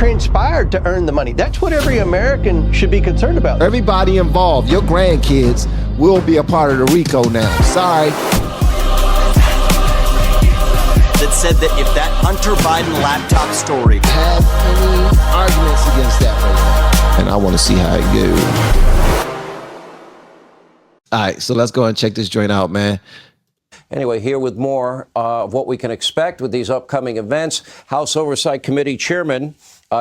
transpired to earn the money. That's what every American should be concerned about. Everybody involved, your grandkids will be a part of the RICO now. Sorry. That said that if that Hunter Biden laptop story have any arguments against that right now, and I want to see how it goes. All right, so let's go and check this joint out, man. Anyway, here with more of what we can expect with these upcoming events, House Oversight Committee Chairman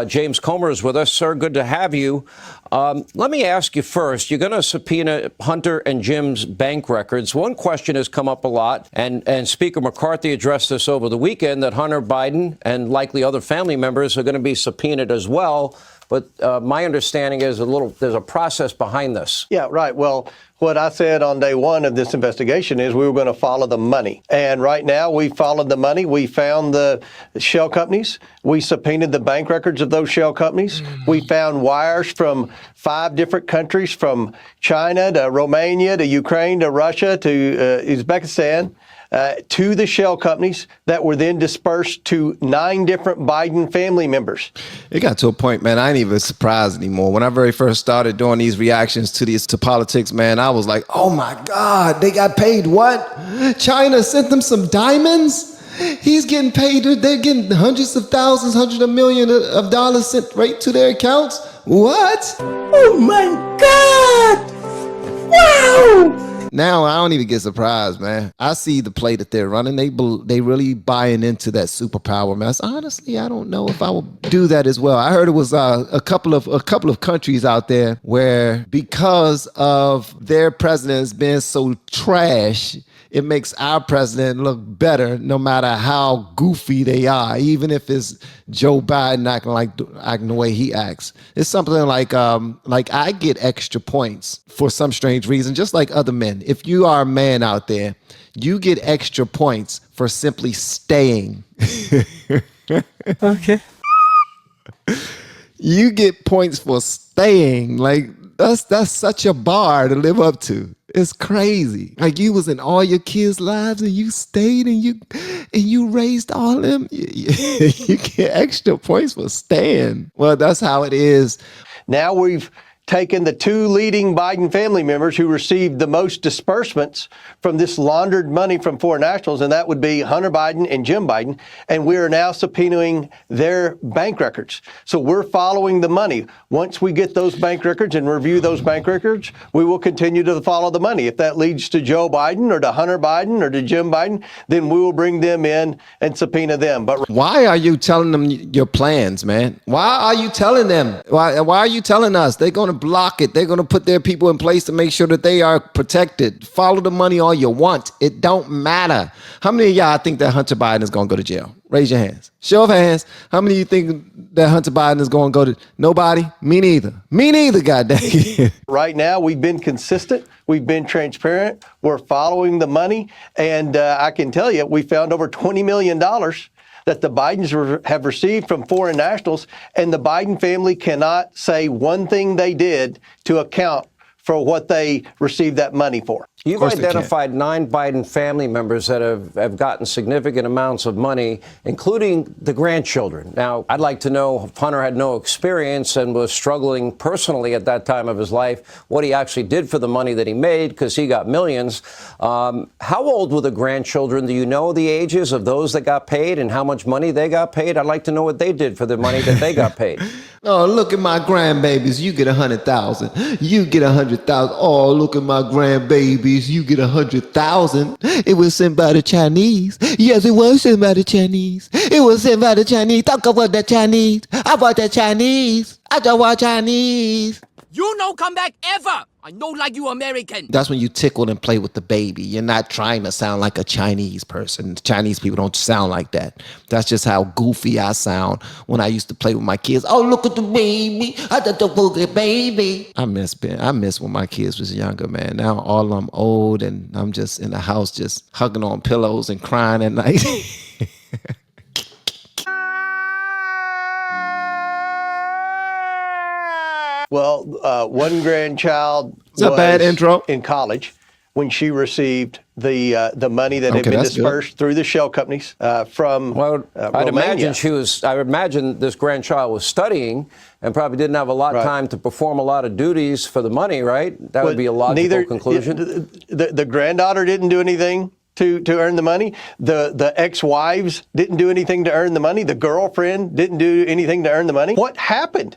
James Comer is with us. Sir, good to have you. Let me ask you first, you're going to subpoena Hunter and Jim's bank records. One question has come up a lot, and Speaker McCarthy addressed this over the weekend, that Hunter Biden and likely other family members are going to be subpoenaed as well. But my understanding is there's a process behind this. Yeah, right. Well, what I said on day one of this investigation is we were going to follow the money. And right now we followed the money. We found the shell companies. We subpoenaed the bank records of those shell companies. We found wires from 5 different countries, from China to Romania to Ukraine to Russia to Uzbekistan, to the shell companies that were then dispersed to 9 different Biden family members. It got to a point, man, I ain't even surprised anymore. When I very first started doing these reactions to politics, man, I was like, oh my God, they got paid what? China sent them some diamonds? He's getting paid, they're getting hundreds of thousands, hundreds of millions of dollars sent right to their accounts? What? Oh my God! Wow! Now I don't even get surprised, man. I see the play that they're running. They really buying into that superpower mess. Honestly, I don't know if I will do that as well. I heard it was a couple of countries out there where, because of their presidents being so trash, it makes our president look better no matter how goofy they are, even if it's Joe Biden acting the way he acts. It's something like I get extra points for some strange reason, just like other men. If you are a man out there, you get extra points for simply staying. Okay. You get points for staying. Like, that's such a bar to live up to. It's crazy. Like, you was in all your kids' lives and you stayed and you raised all of them. You get extra points for staying. Well, that's how it is. Now we've taken the 2 leading Biden family members who received the most disbursements from this laundered money from foreign nationals, and that would be Hunter Biden and Jim Biden, and we are now subpoenaing their bank records. So we're following the money. Once we get those bank records and review those bank records, we will continue to follow the money. If that leads to Joe Biden or to Hunter Biden or to Jim Biden, then we will bring them in and subpoena them. But why are you telling them your plans, man? Why are you telling them? Why are you telling us? They're going to block it. They're going to put their people in place to make sure that they are protected. Follow the money all you want. It don't matter. How many of y'all think that Hunter Biden is going to go to jail? Raise your hands. Show of hands. How many of you think that Hunter Biden is going to go to? Nobody? Me neither. Me neither, goddamn. Right now, we've been consistent. We've been transparent. We're following the money. And I can tell you, we found over $20 million that the Bidens have received from foreign nationals, and the Biden family cannot say one thing they did to account for what they received that money for. You've identified 9 Biden family members that have gotten significant amounts of money, including the grandchildren. Now, I'd like to know if Hunter had no experience and was struggling personally at that time of his life, what he actually did for the money that he made, because he got millions. How old were the grandchildren? Do you know the ages of those that got paid and how much money they got paid? I'd like to know what they did for the money that they got paid. Oh, look at my grandbabies. You get 100,000. You get 100,000. Oh, look at my grandbabies. You get 100,000. It was sent by the Chinese. Yes, it was sent by the Chinese. It was sent by the Chinese. Talk about the Chinese. I bought the Chinese. I don't want Chinese. You no come back ever. I know like you American. That's when you tickle and play with the baby. You're not trying to sound like a Chinese person. Chinese people don't sound like that. That's just how goofy I sound when I used to play with my kids. Oh, look at the baby. I got the boogie baby. I miss when my kids was younger, man. Now all of them old and I'm just in the house just hugging on pillows and crying at night. Well, one grandchild was a bad intro in college when she received the money that had Okay, been that's good. dispersed through the shell companies from I'd Romania. imagine this grandchild was studying and probably didn't have a lot of time to perform a lot of duties for the money, right? That would be a logical conclusion. The granddaughter didn't do anything to earn the money. The ex-wives didn't do anything to earn the money. The girlfriend didn't do anything to earn the money. What happened?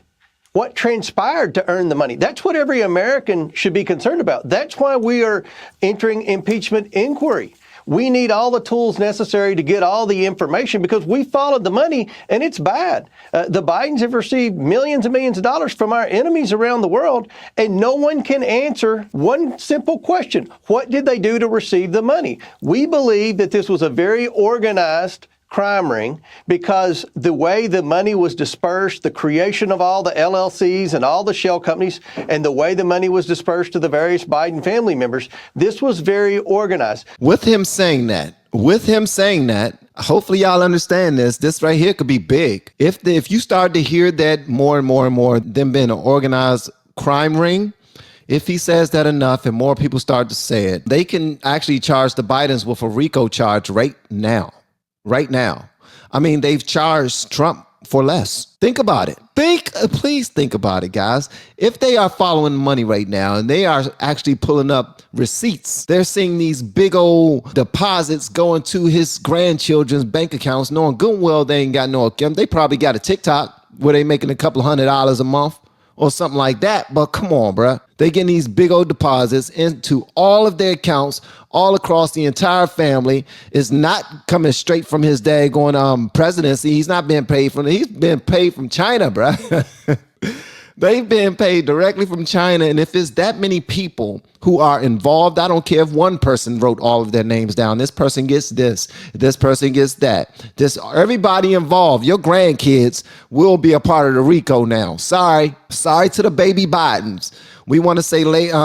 What transpired to earn the money? That's what every American should be concerned about. That's why we are entering impeachment inquiry. We need all the tools necessary to get all the information because we followed the money and it's bad. The Bidens have received millions and millions of dollars from our enemies around the world, and no one can answer one simple question. What did they do to receive the money? We believe that this was a very organized crime ring because the way the money was dispersed, the creation of all the LLCs and all the shell companies, and the way the money was dispersed to the various Biden family members, this was very organized. With him saying that, hopefully y'all understand this. This right here could be big. If you start to hear that more and more and more, them being an organized crime ring, if he says that enough and more people start to say it, they can actually charge the Bidens with a RICO charge right now. Right now. I mean, they've charged Trump for less. Think about it. Please think about it, guys. If they are following money right now and they are actually pulling up receipts, they're seeing these big old deposits going to his grandchildren's bank accounts, knowing good and well they ain't got no account. They probably got a TikTok where they making a couple $100 a month or something like that. But come on, bruh. They getting these big old deposits into all of their accounts all across the entire family. Is not coming straight from his daggone presidency. He's not being paid from, he's been paid from China, bruh. They've been paid directly from China. And if it's that many people who are involved, I don't care if one person wrote all of their names down. This person gets this person gets that. Everybody involved, your grandkids will be a part of the RICO now. Sorry to the baby Bidens. We want to say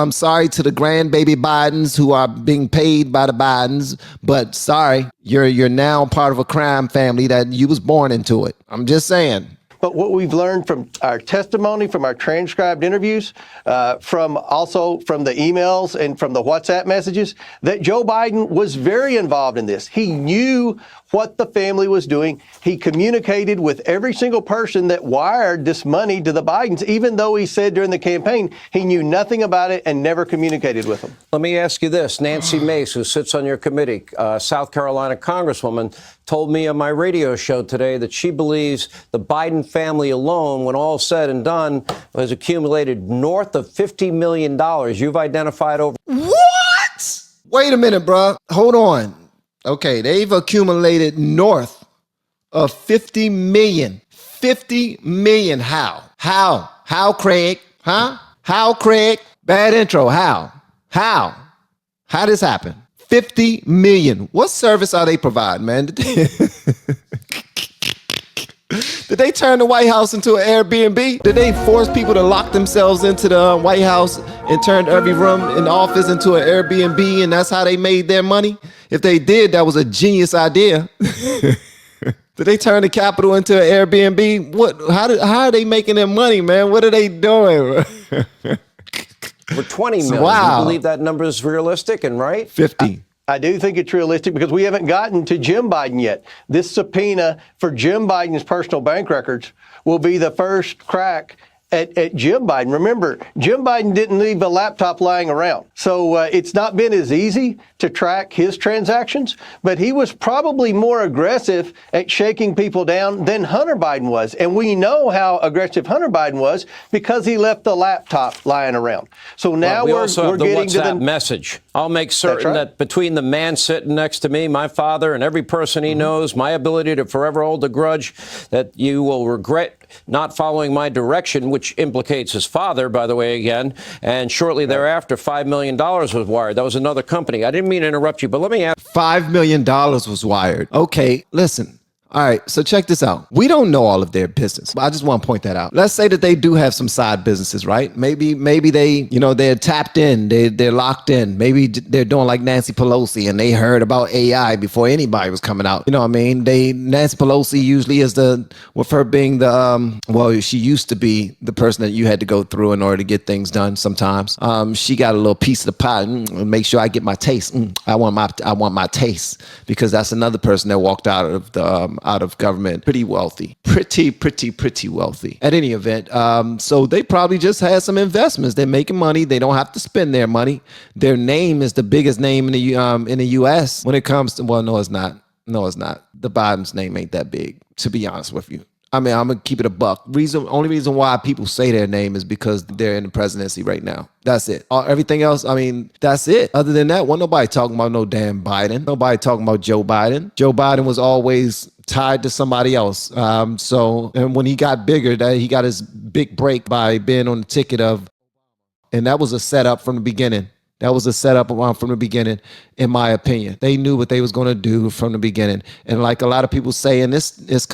sorry to the grandbaby Bidens who are being paid by the Bidens, but sorry, you're now part of a crime family that you was born into it. I'm just saying. But what we've learned from our testimony, from our transcribed interviews, from the emails and from the WhatsApp messages, that Joe Biden was very involved in this. He knew what the family was doing. He communicated with every single person that wired this money to the Bidens, even though he said during the campaign he knew nothing about it and never communicated with them. Let me ask you this. Nancy Mace, who sits on your committee, South Carolina Congresswoman, told me on my radio show today that she believes the Biden family alone, when all said and done, has accumulated north of $50 million. You've identified over... What? Wait a minute, bro. Hold on. Okay, they've accumulated north of 50 million. 50 million. How? How, Craig? Huh? How, Craig? Bad intro. How? How this happen? 50 million. What service are they providing, man? Did they turn the White House into an Airbnb? Did they force people to lock themselves into the White House and turn every room in the office into an Airbnb, and that's how they made their money? If they did, that was a genius idea. Did they turn the Capitol into an Airbnb? How are they making their money, man? What are they doing? For 20 million. Wow. You believe that number is realistic and right? 50. I do think it's realistic because we haven't gotten to Jim Biden yet. This subpoena for Jim Biden's personal bank records will be the first crack at Jim Biden. Remember, Jim Biden didn't leave a laptop lying around. So it's not been as easy to track his transactions, but he was probably more aggressive at shaking people down than Hunter Biden was. And we know how aggressive Hunter Biden was because he left the laptop lying around. So now we also have the getting WhatsApp to the message. I'll make certain that between the man sitting next to me, my father, and every person he knows, my ability to forever hold a grudge, that you will regret not following my direction, which implicates his father, by the way, again. And shortly thereafter, $5 million was wired. That was another company. I didn't mean to interrupt you, but let me ask. $5 million was wired. Okay, listen. All right, so check this out. We don't know all of their business, but I just want to point that out. Let's say that they do have some side businesses, right? Maybe they, they're tapped in, they're locked in. Maybe they're doing like Nancy Pelosi and they heard about AI before anybody was coming out. You know what I mean? Nancy Pelosi usually is with her being she used to be the person that you had to go through in order to get things done sometimes. She got a little piece of the pie. Make sure I get my taste. I want my taste, because that's another person that walked out of government pretty wealthy, pretty wealthy. At any event, so they probably just had some investments. They're making money. They don't have to spend their money. Their name is the biggest name in the U.S. when it comes to, well, no, it's not. No, it's not. The Biden's name ain't that big, to be honest with you. I mean, I'm going to keep it a buck. Only reason why people say their name is because they're in the presidency right now. That's it. Everything else, I mean, that's it. Other than that, wasn't nobody talking about no damn Biden. Nobody talking about Joe Biden. Joe Biden was always tied to somebody else. And when he got bigger, he got his big break by being on the ticket and that was a setup from the beginning. That was a setup from the beginning, in my opinion. They knew what they was going to do from the beginning. And like a lot of people say, and this is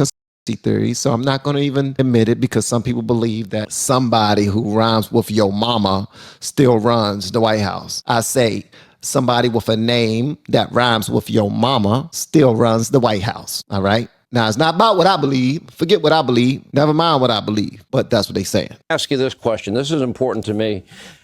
theory, so I'm not going to even admit it, because some people believe that somebody who rhymes with your mama still runs the White House. I say somebody with a name that rhymes with your mama still runs the White House. All right. Now, it's not about what I believe. Forget what I believe. Never mind what I believe. But that's what they're saying. Ask you this question. This is important to me.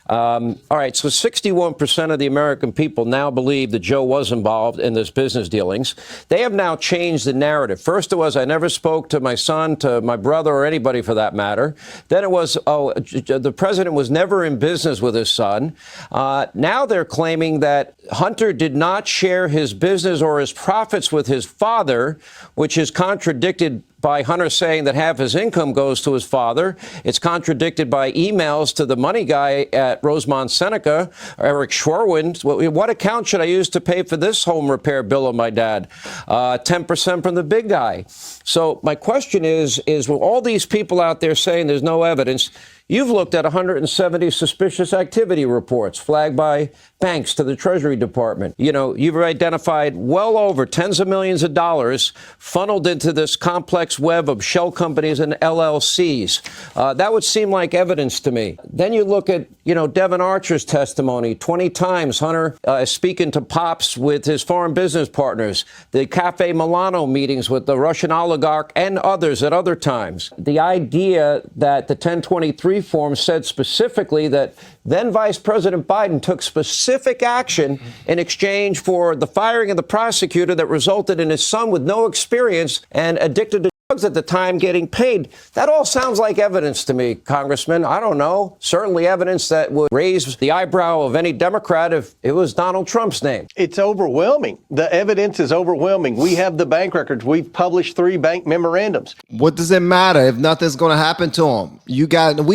All right, so 61% of the American people now believe that Joe was involved in this business dealings. They have now changed the narrative. First it was, I never spoke to my son, to my brother, or anybody for that matter. Then it was, the president was never in business with his son. Now they're claiming that Hunter did not share his business or his profits with his father, which is contradicted by Hunter saying that half his income goes to his father. It's contradicted by emails to the money guy at Rosemont Seneca, Eric Schwerwin. What account should I use to pay for this home repair bill of my dad? 10% from the big guy. So my question is with all these people out there saying there's no evidence, you've looked at 170 suspicious activity reports flagged by banks to the Treasury Department. You've identified well over tens of millions of dollars funneled into this complex web of shell companies and LLCs. That would seem like evidence to me. Then you look at, Devin Archer's testimony. 20 times Hunter speaking to Pops with his foreign business partners, the Cafe Milano meetings with the Russian oligarch and others at other times. The idea that the 1023 form said specifically that then Vice President Biden took specific action in exchange for the firing of the prosecutor that resulted in his son with no experience and addicted to drugs at the time getting paid. That all sounds like evidence to me, Congressman. I don't know. Certainly evidence that would raise the eyebrow of any Democrat if it was Donald Trump's name. It's overwhelming. The evidence is overwhelming. We have the bank records. We've published 3 bank memorandums. What does it matter if nothing's going to happen to them? We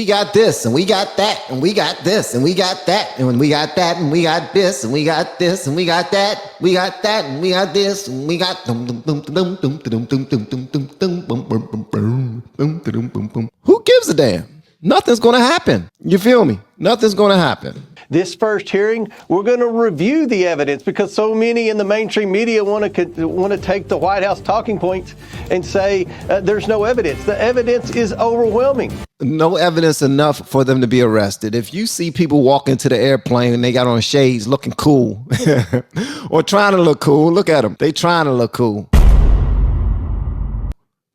got this, and we got that, and we got this, and we got that, and we got that, and we got this, and we got this, and we got that, we got that, and we got this, and we got Who gives a damn? Nothing's going to happen. You feel me? Nothing's going to happen. This first hearing, we're going to review the evidence because so many in the mainstream media want to take the White House talking points and say there's no evidence. The evidence is overwhelming. No evidence enough for them to be arrested. If you see people walk into the airplane and they got on shades looking cool or trying to look cool, look at them. They trying to look cool.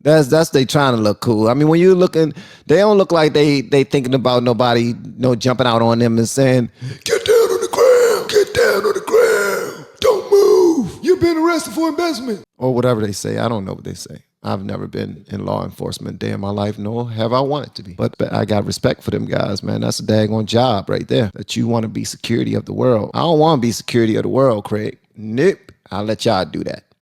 That's they trying to look cool. I mean, when you looking, they don't look like they thinking about nobody, jumping out on them and saying, "Get down on the ground, get down on the ground, don't move. You've been arrested for embezzlement," or whatever they say. I don't know what they say. I've never been in law enforcement day in my life, nor have I wanted to be. But I got respect for them guys, man. That's a daggone job right there. That you want to be security of the world. I don't want to be security of the world, Craig. Nope. I'll let y'all do that.